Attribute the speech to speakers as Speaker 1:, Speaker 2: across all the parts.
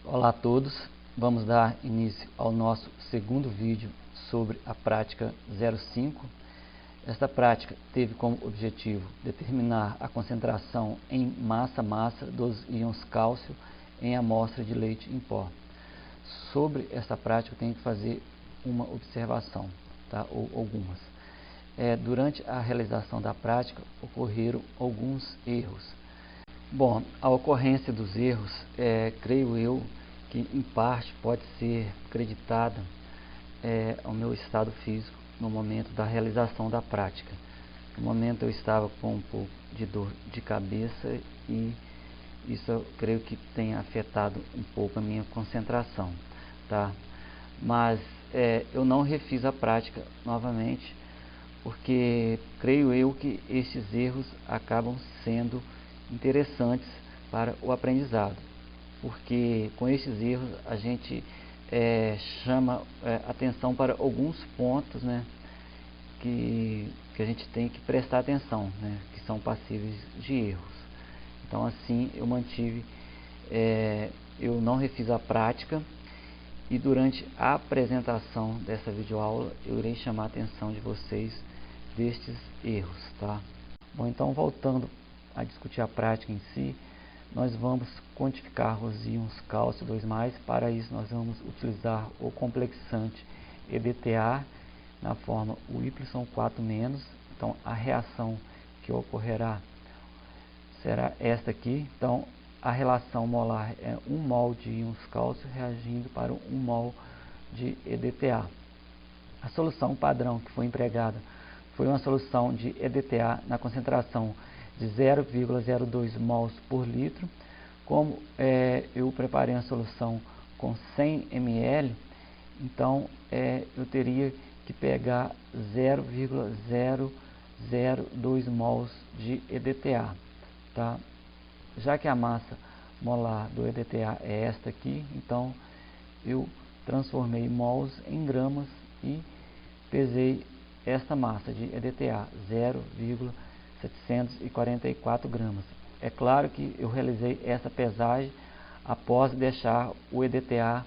Speaker 1: Olá a todos, vamos dar início ao nosso segundo vídeo sobre a prática 05. Esta prática teve como objetivo determinar a concentração em massa-massa dos íons cálcio em amostra de leite em pó. Sobre esta prática eu tenho que fazer uma observação, tá? Ou algumas. Durante a realização da prática ocorreram alguns erros. Bom, a ocorrência dos erros, creio eu, que em parte pode ser creditada ao meu estado físico no momento da realização da prática. No momento eu estava com um pouco de dor de cabeça e isso eu creio que tenha afetado um pouco a minha concentração, tá? Mas eu não refiz a prática novamente, porque creio eu que esses erros acabam sendo interessantes para o aprendizado, porque com esses erros a gente chama atenção para alguns pontos, né, que a gente tem que prestar atenção, né, que são passíveis de erros. Então assim eu mantive, eu não refiz a prática e durante a apresentação dessa videoaula eu irei chamar a atenção de vocês destes erros, tá? Bom, então voltando a discutir a prática em si, nós vamos quantificar os íons cálcio 2+, para isso nós vamos utilizar o complexante EDTA na forma UY4-, então a reação que ocorrerá será esta aqui. Então a relação molar é 1 mol de íons cálcio reagindo para 1 mol de EDTA. A solução padrão que foi empregada foi uma solução de EDTA na concentração de 0,02 mols por litro. Como eu preparei uma solução com 100 ml, então eu teria que pegar 0,002 mols de EDTA, tá? Já que a massa molar do EDTA é esta aqui, então eu transformei mols em gramas e pesei esta massa de EDTA, 0,744 gramas. É claro que eu realizei essa pesagem após deixar o EDTA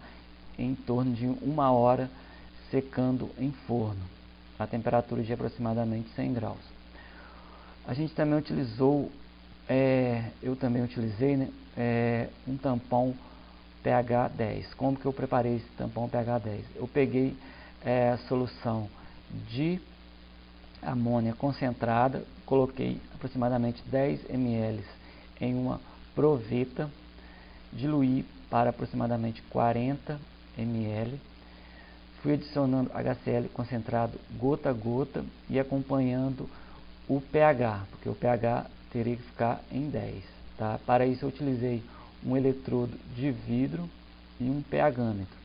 Speaker 1: em torno de 1 hora secando em forno, a temperatura de aproximadamente 100 graus. A gente também utilizou, eu também utilizei, né, um tampão pH 10. Como que eu preparei esse tampão pH 10? Eu peguei a solução de amônia concentrada, coloquei aproximadamente 10 ml em uma proveta, diluí para aproximadamente 40 ml, fui adicionando HCl concentrado gota a gota e acompanhando o pH, porque o pH teria que ficar em 10, tá? Para isso eu utilizei um eletrodo de vidro e um pHmetro,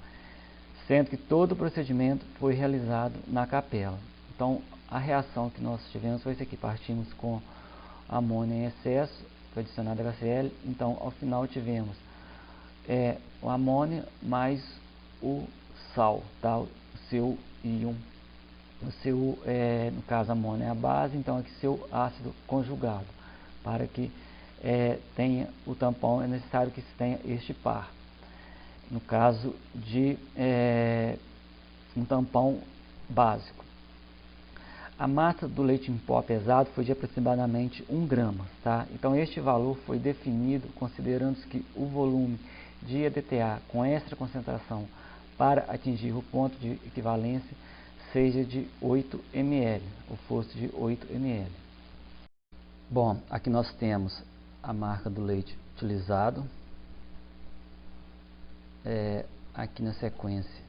Speaker 1: sendo que todo o procedimento foi realizado na capela. Então a reação que nós tivemos foi essa aqui: partimos com amônia em excesso, foi adicionado HCl, então ao final tivemos o amônia mais o sal, tá? O seu íon, o seu, no caso a amônia é a base, então aqui seu ácido conjugado. Para que tenha o tampão é necessário que se tenha este par. No caso de um tampão básico. A massa do leite em pó pesado foi de aproximadamente 1 grama, tá? Então este valor foi definido considerando que o volume de EDTA com extra concentração para atingir o ponto de equivalência seja de 8 ml, ou fosse de 8 ml. Bom, aqui nós temos a marca do leite utilizado. Aqui na sequência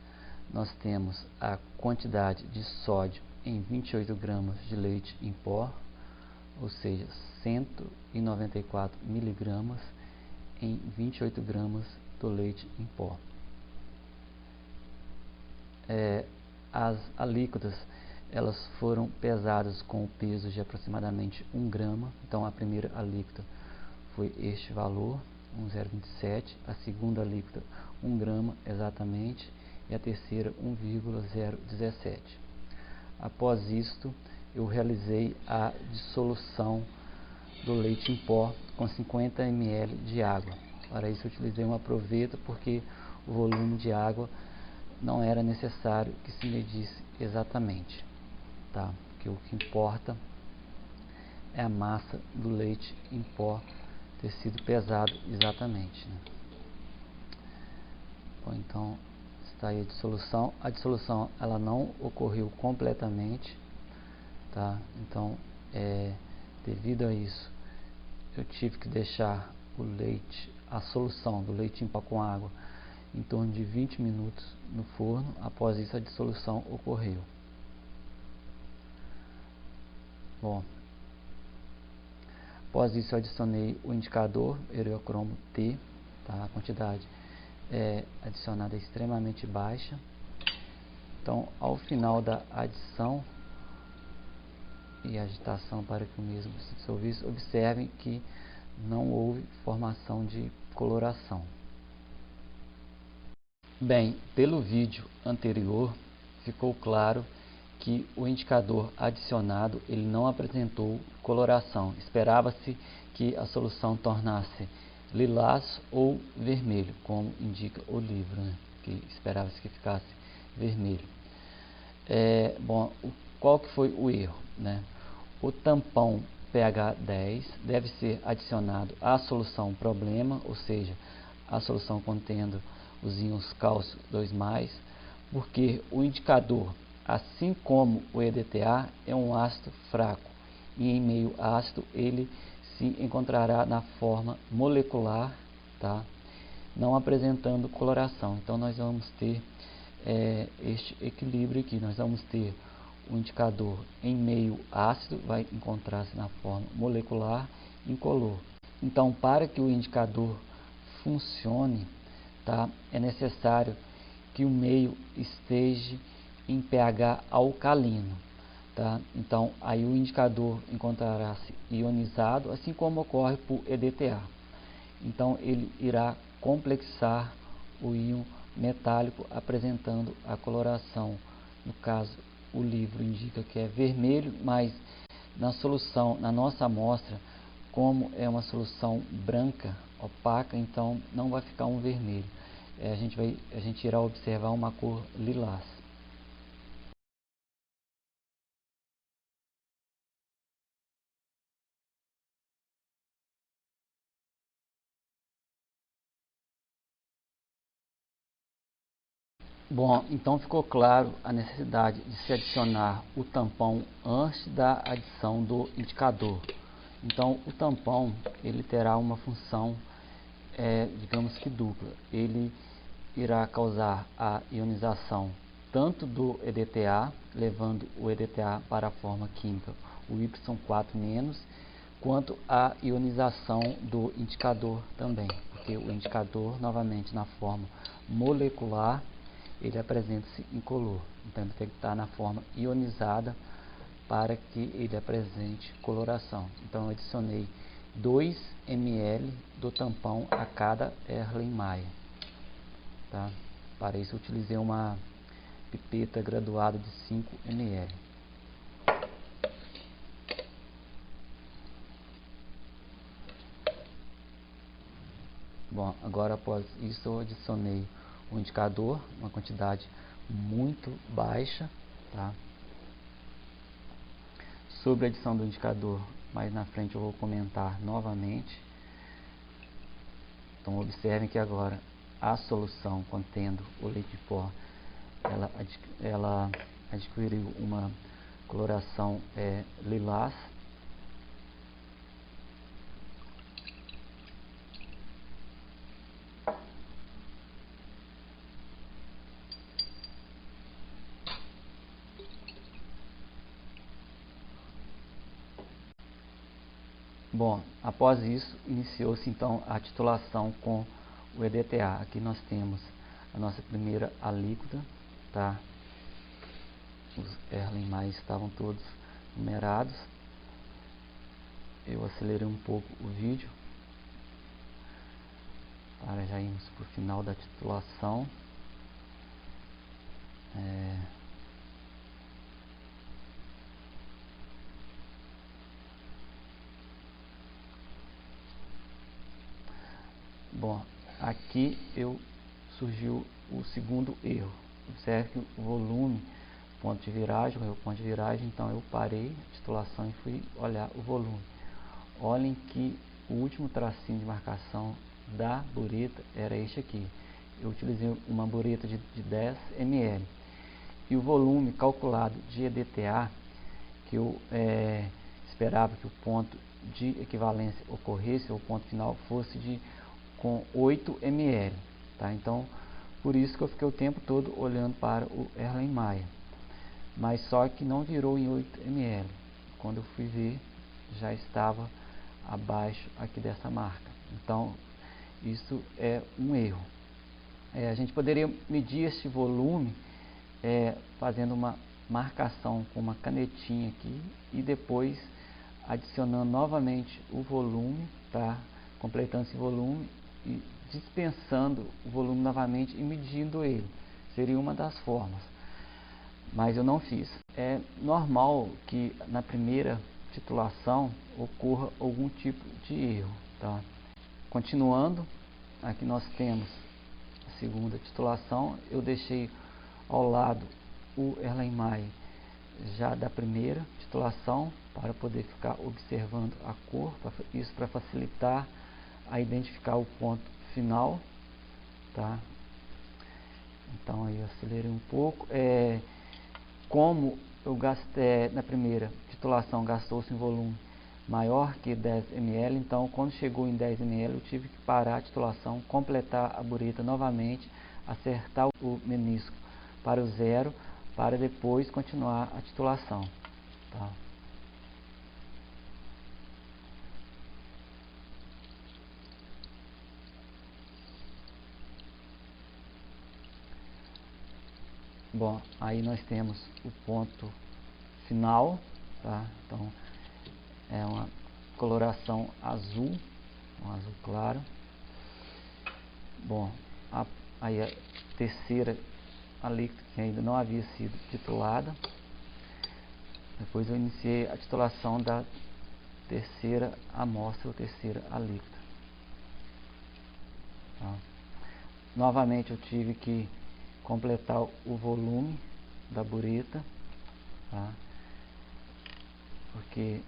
Speaker 1: nós temos a quantidade de sódio em 28 gramas de leite em pó, ou seja, 194 miligramas em 28 gramas do leite em pó. As alíquotas elas foram pesadas com o peso de aproximadamente 1 grama. Então a primeira alíquota foi este valor, 1,027, a segunda alíquota 1 grama exatamente, e a terceira 1,017. Após isto, eu realizei a dissolução do leite em pó com 50 ml de água. Para isso eu utilizei uma proveta, porque o volume de água não era necessário que se medisse exatamente, tá? Porque o que importa é a massa do leite em pó ter sido pesado exatamente, né? Bom, então está aí a dissolução. A dissolução ela não ocorreu completamente, tá? Então, devido a isso, eu tive que deixar o leite, a solução do leite em pó com água, em torno de 20 minutos no forno. Após isso, a dissolução ocorreu. Bom, após isso, eu adicionei o indicador Heliocromo T, tá? A quantidade adicionada é extremamente baixa. Então, ao final da adição e agitação para que o mesmo se dissolvesse, observem que não houve formação de coloração. Bem, pelo vídeo anterior ficou claro que o indicador adicionado ele não apresentou coloração. Esperava-se que a solução tornasse lilás ou vermelho, como indica o livro, né? Que esperava-se que ficasse vermelho. Bom, qual que foi o erro, né? O tampão pH 10 deve ser adicionado à solução problema, ou seja, a solução contendo os íons cálcio 2+, porque o indicador, assim como o EDTA, é um ácido fraco e em meio ácido ele se encontrará na forma molecular, tá? Não apresentando coloração. Então nós vamos ter este equilíbrio aqui, nós vamos ter o indicador em meio ácido, vai encontrar-se na forma molecular incolor. Então, para que o indicador funcione, tá, é necessário que o meio esteja em pH alcalino, tá? Então, aí o indicador encontrará-se ionizado, assim como ocorre por EDTA. Então, ele irá complexar o íon metálico, apresentando a coloração. No caso, o livro indica que é vermelho, mas na solução, na nossa amostra, como é uma solução branca, opaca, então não vai ficar um vermelho. A gente irá observar uma cor lilás. Bom, então ficou claro a necessidade de se adicionar o tampão antes da adição do indicador. Então, o tampão ele terá uma função, digamos que dupla. Ele irá causar a ionização tanto do EDTA, levando o EDTA para a forma química, o Y4-, quanto a ionização do indicador também, porque o indicador, novamente, na forma molecular, ele apresenta-se incolor. Então, ele tem que estar na forma ionizada para que ele apresente coloração. Então, eu adicionei 2 ml do tampão a cada Erlenmeyer. Tá? Para isso, eu utilizei uma pipeta graduada de 5 ml. Bom, agora após isso eu adicionei o indicador, uma quantidade muito baixa, tá? Sobre a adição do indicador, mais na frente eu vou comentar novamente. Então observem que agora a solução contendo o leite de pó, ela adquiriu uma coloração lilás. Bom, após isso, iniciou-se então a titulação com o EDTA. Aqui nós temos a nossa primeira alíquota, tá? Os Erlenmeyer estavam todos numerados. Eu acelerei um pouco o vídeo para já irmos para o final da titulação. Bom, aqui surgiu o segundo erro. Observe que o volume, ponto de viragem, o ponto de viragem, então eu parei a titulação e fui olhar o volume. Olhem que o último tracinho de marcação da bureta era este aqui. Eu utilizei uma bureta de 10 ml. E o volume calculado de EDTA, que eu esperava que o ponto de equivalência ocorresse, ou o ponto final fosse com 8 ml. Tá? Então, por isso que eu fiquei o tempo todo olhando para o Erlenmeyer. Mas só que não virou em 8 ml. Quando eu fui ver, já estava abaixo aqui dessa marca. Então, isso é um erro. A gente poderia medir este volume fazendo uma marcação com uma canetinha aqui e depois adicionando novamente o volume, tá? Completando esse volume e dispensando o volume novamente e medindo ele. Seria uma das formas, mas eu não fiz. É normal que na primeira titulação ocorra algum tipo de erro, tá? Continuando, aqui nós temos a segunda titulação. Eu deixei ao lado o Erlenmeyer já da primeira titulação para poder ficar observando a cor, isso para facilitar a identificar o ponto final, tá? Então aí eu acelerei um pouco. Como eu gastei na primeira titulação, gastou-se um volume maior que 10 ml, então quando chegou em 10 ml eu tive que parar a titulação, completar a bureta novamente, acertar o menisco para o zero, para depois continuar a titulação, tá? Bom, aí nós temos o ponto final, tá? Então é uma coloração azul, um azul claro. Bom, aí a terceira alíquota que ainda não havia sido titulada. Depois eu iniciei a titulação da terceira amostra, ou terceira alíquota. Tá? Novamente eu tive que completar o volume da bureta, tá? Porque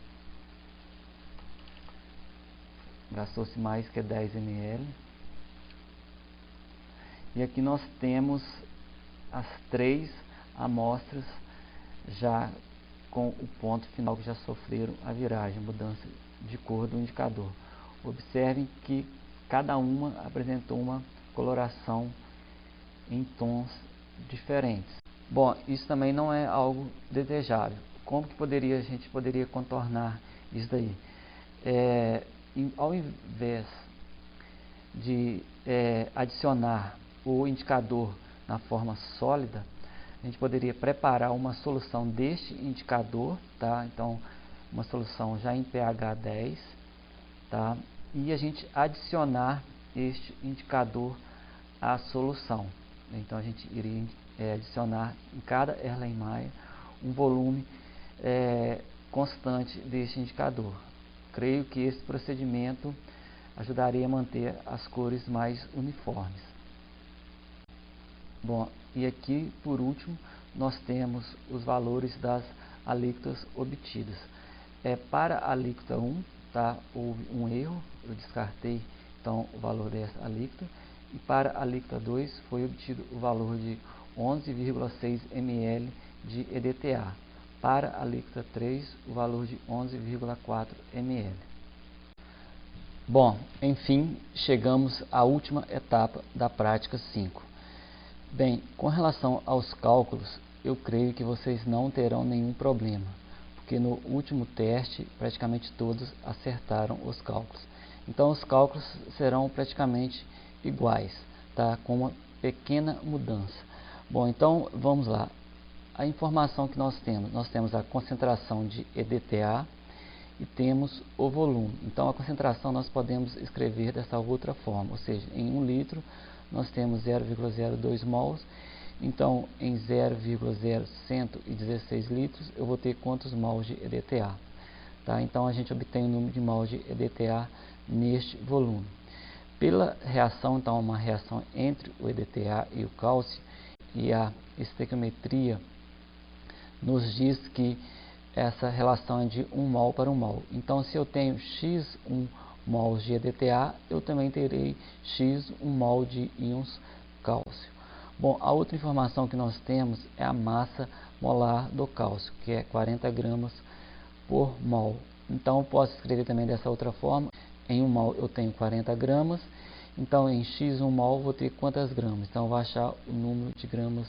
Speaker 1: gastou-se mais que 10 ml. E aqui nós temos as 3 amostras já com o ponto final que já sofreram a viragem, mudança de cor do indicador. Observem que cada uma apresentou uma coloração em tons diferentes. Bom, isso também não é algo desejável. Como que a gente poderia contornar isso daí? Ao invés de adicionar o indicador na forma sólida, a gente poderia preparar uma solução deste indicador, tá? Então, uma solução já em pH 10, tá? E a gente adicionar este indicador à solução. Então, a gente iria adicionar em cada Erlenmeyer um volume constante deste indicador. Creio que esse procedimento ajudaria a manter as cores mais uniformes. Bom, e aqui por último nós temos os valores das alíquotas obtidas. Para a alíquota 1, tá, houve um erro, eu descartei então o valor dessa alíquota, e para a alíquota 2 foi obtido o valor de 11,6 ml de EDTA. Para a alíquota 3, o valor de 11,4 ml. Bom, enfim, chegamos à última etapa da prática 5. Bem, com relação aos cálculos, eu creio que vocês não terão nenhum problema, porque no último teste praticamente todos acertaram os cálculos. Então os cálculos serão praticamente iguais, tá? Com uma pequena mudança. Bom, então vamos lá. A informação que nós temos a concentração de EDTA e temos o volume. Então a concentração nós podemos escrever dessa outra forma, ou seja, em 1 litro nós temos 0,02 mols, então em 0,0116 litros eu vou ter quantos mols de EDTA, tá? Então a gente obtém o número de mols de EDTA neste volume. Pela reação, então, uma reação entre o EDTA e o cálcio, e a estequiometria nos diz que essa relação é de 1 mol para 1 mol. Então, se eu tenho x1 mols de EDTA, eu também terei x1 mol de íons cálcio. Bom, a outra informação que nós temos é a massa molar do cálcio, que é 40 gramas por mol. Então, eu posso escrever também dessa outra forma. Em 1 mol eu tenho 40 gramas, então em x1 mol vou ter quantas gramas? Então, eu vou achar o número de gramas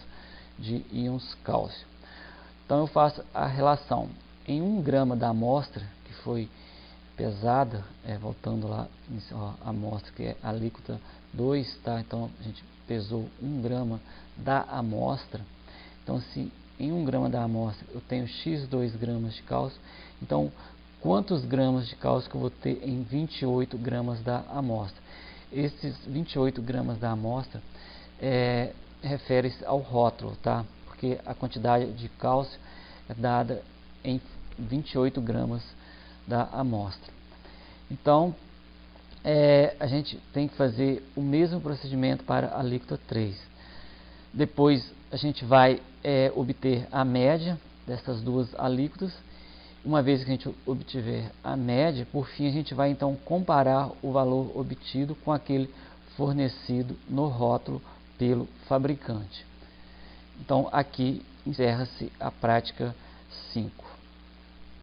Speaker 1: de íons cálcio. Então, eu faço a relação. Em 1 grama da amostra, que foi pesada, voltando lá, a amostra que é a alíquota 2, tá? Então, a gente pesou 1 grama da amostra. Então, se em 1 grama da amostra eu tenho x2 gramas de cálcio, então, quantos gramas de cálcio que eu vou ter em 28 gramas da amostra? Esses 28 gramas da amostra refere-se ao rótulo, tá? Porque a quantidade de cálcio é dada em 28 gramas da amostra. Então, a gente tem que fazer o mesmo procedimento para a alíquota 3. Depois, a gente vai obter a média dessas duas alíquotas. Uma vez que a gente obtiver a média, por fim, a gente vai então comparar o valor obtido com aquele fornecido no rótulo pelo fabricante. Então, aqui encerra-se a prática 5.